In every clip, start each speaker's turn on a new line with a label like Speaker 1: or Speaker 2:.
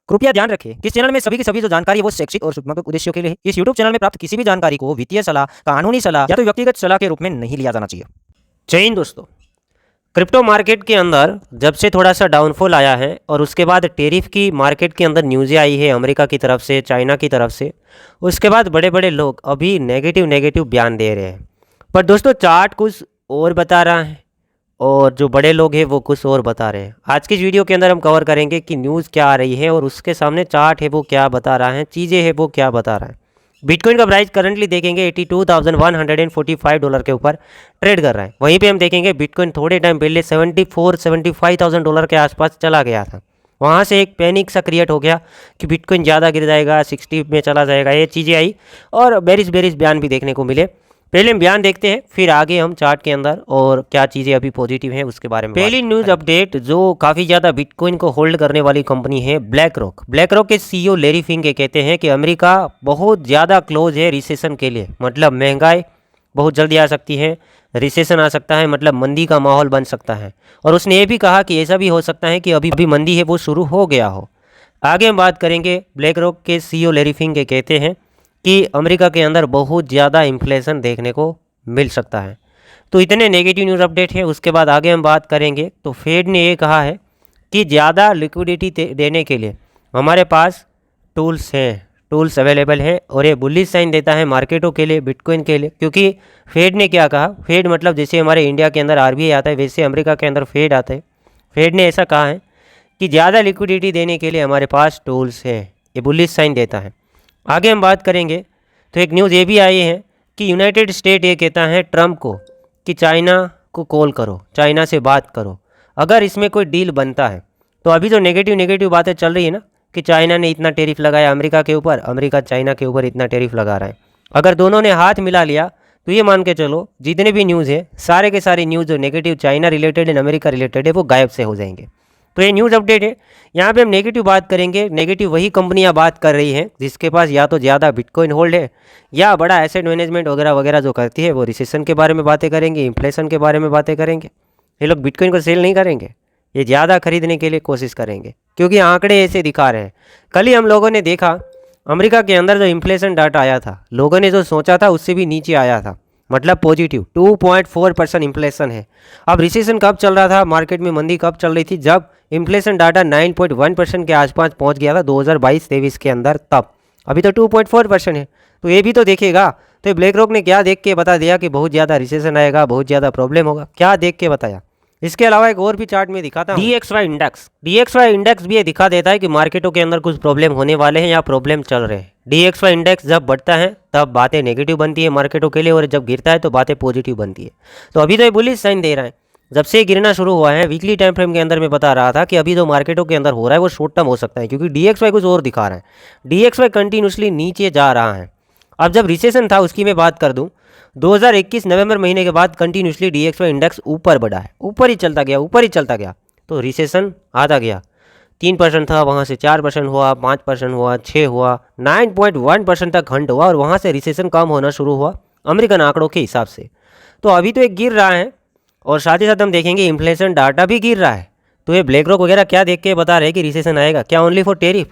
Speaker 1: कृपया ध्यान रखें कि इस चैनल में सभी की सभी जो जानकारी है वो शैक्षिक और सूचनात्मक उद्देश्यों के लिए है। इस यूट्यूब चैनल में प्राप्त किसी भी जानकारी को वित्तीय सलाह, कानूनी सलाह या तो व्यक्तिगत सलाह के रूप में नहीं लिया जाना चाहिए।
Speaker 2: जय हिंद दोस्तों। क्रिप्टो मार्केट के अंदर जब से थोड़ा सा डाउनफॉल आया है और उसके बाद टेरिफ की मार्केट के अंदर न्यूज़ें आई है अमेरिका की तरफ से, चाइना की तरफ से, उसके बाद बड़े बड़े लोग अभी नेगेटिव बयान दे रहे हैं। पर दोस्तों चार्ट कुछ और बता रहा है और जो बड़े लोग हैं वो कुछ और बता रहे हैं। आज की इस वीडियो के अंदर हम कवर करेंगे कि न्यूज़ क्या आ रही है और उसके सामने चार्ट है वो क्या बता रहा है, चीज़ें हैं वो क्या बता रहा है। बिटकॉइन का प्राइस करंटली देखेंगे $82,145 के ऊपर ट्रेड कर रहा है। वहीं पे हम देखेंगे बिटकॉइन थोड़े टाइम पहले $74,000-75,000 के आसपास चला गया था। वहाँ से एक पैनिक सा क्रिएट हो गया कि बिटकॉइन ज़्यादा गिर जाएगा, 60 में चला जाएगा, ये चीज़ें आई और बेरिश बयान भी देखने को मिले। पहले हम बयान देखते हैं, फिर आगे हम चार्ट के अंदर और क्या चीज़ें अभी पॉजिटिव हैं उसके बारे में। पहली न्यूज़ अपडेट जो काफ़ी ज़्यादा बिटकॉइन को होल्ड करने वाली कंपनी है ब्लैक रॉक के सीईओ लैरी फिंक कहते हैं कि अमेरिका बहुत ज़्यादा क्लोज है रिसेशन के लिए। मतलब महंगाई बहुत जल्दी आ सकती है, रिसेशन आ सकता है, मतलब मंदी का माहौल बन सकता है। और उसने ये भी कहा कि ऐसा भी हो सकता है कि अभी मंदी है वो शुरू हो गया हो। आगे हम बात करेंगे, ब्लैक रॉक के सीईओ लैरी फिंक कहते हैं कि अमेरिका के अंदर बहुत ज़्यादा इन्फ्लेशन देखने को मिल सकता है। तो इतने नेगेटिव न्यूज़ अपडेट है। उसके बाद आगे हम बात करेंगे तो फेड ने ये कहा है कि ज़्यादा लिक्विडिटी देने के लिए हमारे पास टूल्स अवेलेबल हैं और ये बुलिश साइन देता है मार्केटों के लिए, बिटकॉइन के लिए। क्योंकि फेड ने क्या कहा, फेड मतलब जैसे हमारे इंडिया के अंदर आरबीआई आता है वैसे अमेरिका के अंदर फेड आता है। फेड ने ऐसा कहा है कि ज़्यादा लिक्विडिटी देने के लिए हमारे पास टूल्स हैं, ये बुलिश साइन देता है। आगे हम बात करेंगे तो एक न्यूज़ ये भी आई है कि यूनाइटेड स्टेट ये कहता है ट्रम्प को कि चाइना को कॉल करो, चाइना से बात करो अगर इसमें कोई डील बनता है। तो अभी जो नेगेटिव बातें चल रही है ना कि चाइना ने इतना टेरिफ लगाया अमेरिका के ऊपर, अमेरिका चाइना के ऊपर इतना टेरिफ लगा रहा है, अगर दोनों ने हाथ मिला लिया तो ये मान के चलो जितने भी न्यूज़ है सारे के सारे न्यूज़ जो negative China related and America related है वो गायब से हो जाएंगे। तो ये न्यूज़ अपडेट है। यहाँ पे हम नेगेटिव बात करेंगे। नेगेटिव वही कंपनियाँ बात कर रही हैं जिसके पास या तो ज़्यादा बिटकॉइन होल्ड है या बड़ा एसेट मैनेजमेंट वगैरह वगैरह जो करती है। वो रिसेशन के बारे में बातें करेंगे, इन्फ्लेशन के बारे में बातें करेंगे। ये लोग बिटकॉइन को सेल नहीं करेंगे, ये ज़्यादा खरीदने के लिए कोशिश करेंगे क्योंकि आंकड़े ऐसे दिखा रहे हैं। कल ही हम लोगों ने देखा अमेरिका के अंदर जो इन्फ्लेशन डाटा आया था, लोगों ने जो सोचा था उससे भी नीचे आया था, मतलब पॉजिटिव 2.4% इन्फ्लेशन है। अब रिसेशन कब चल रहा था, मार्केट में मंदी कब चल रही थी, जब इन्फ्लेशन डाटा 9.1% के आसपास पहुंच गया था 2022-23 के अंदर, तब। अभी तो 2.4% है। तो ये भी तो देखेगा। तो ब्लैक रॉक ने क्या देख के बता दिया कि बहुत ज़्यादा रिसेशन आएगा, बहुत ज़्यादा प्रॉब्लम होगा, क्या देख के बताया। इसके अलावा एक और भी चार्ट में दिखाता हूं, DXY इंडेक्स भी ये दिखा देता है कि मार्केटों के अंदर कुछ प्रॉब्लम होने वाले हैं या प्रॉब्लम चल रहे हैं। DXY इंडेक्स जब बढ़ता है तब बातें नेगेटिव बनती है मार्केटों के लिए और जब गिरता है तो बातें पॉजिटिव बनती है। तो अभी तो ये बुलिश साइन दे रहा है। जब से गिरना शुरू हुआ है वीकली टाइम फ्रेम के अंदर मैं बता रहा था कि अभी जो मार्केटों के अंदर हो रहा है वो शॉर्ट टर्म हो सकता है क्योंकि DXY कुछ और दिखा रहा है। DXY कंटिन्यूसली नीचे जा रहा है। अब जब रिसेशन था उसकी मैं बात कर दूं, 2021 नवंबर महीने के बाद कंटिन्यूसली DXY इंडेक्स ऊपर बढ़ा है, ऊपर ही चलता गया। तो रिसेशन आता गया, 3% था, वहाँ से 4% हुआ, 5% हुआ, 6 हुआ, 9.1% तक हंट हुआ और वहाँ से रिसेशन कम होना शुरू हुआ अमेरिकन आंकड़ों के हिसाब से। तो अभी तो एक गिर रहा है और साथ ही साथ हम देखेंगे इन्फ्लेशन डाटा भी गिर रहा है। तो ये ब्लैक रॉक वगैरह क्या देख के बता रहे हैं कि रिसेशन आएगा, क्या ओनली फॉर टेरिफ?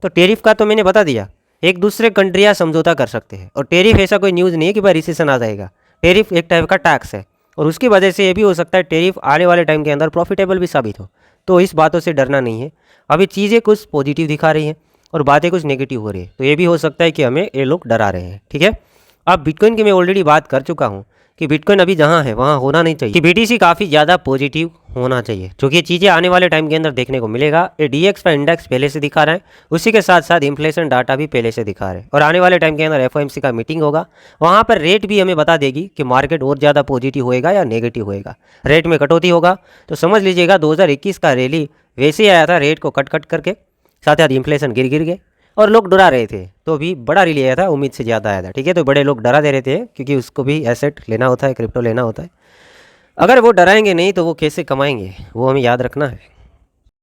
Speaker 2: तो टेरिफ का तो मैंने बता दिया, एक दूसरे कंट्रियाँ समझौता कर सकते हैं और टेरिफ ऐसा कोई न्यूज़ नहीं है कि भाई रिसेशन आ जाएगा। टेरिफ एक टाइप का टैक्स है और उसकी वजह से ये भी हो सकता है टेरिफ आने वाले टाइम के अंदर प्रॉफिटेबल भी साबित हो। तो इस बातों से डरना नहीं है। अभी चीज़ें कुछ पॉजिटिव दिखा रही हैं और बातें कुछ नेगेटिव हो रही है, तो ये भी हो सकता है कि हमें ये लोग डरा रहे हैं। ठीक है। अब बिटकॉइन की मैं ऑलरेडी बात कर चुका हूँ कि बिटकॉइन अभी जहाँ है वहाँ होना नहीं चाहिए, कि BTC काफ़ी ज़्यादा पॉजिटिव होना चाहिए, क्योंकि ये चीज़ें आने वाले टाइम के अंदर देखने को मिलेगा। ये DXY इंडेक्स पहले से दिखा रहा है, उसी के साथ साथ इन्फ्लेशन डाटा भी पहले से दिखा रहे हैं और आने वाले टाइम के अंदर FOMC का मीटिंग होगा, वहाँ पर रेट भी हमें बता देगी कि मार्केट और ज़्यादा पॉजिटिव होएगा या नेगेटिव होएगा। रेट में कटौती होगा तो समझ लीजिएगा 2021 का रैली वैसे ही आया था, रेट को कट करके, साथ साथ इन्फ्लेशन गिर गए और लोग डरा रहे थे। तो अभी बड़ा रैली आया था, उम्मीद से ज़्यादा आया था। ठीक है। तो बड़े लोग डरा दे रहे थे क्योंकि उसको भी एसेट लेना होता है, क्रिप्टो लेना होता है। अगर वो डराएंगे नहीं तो वो कैसे कमाएंगे, वो हमें याद रखना है।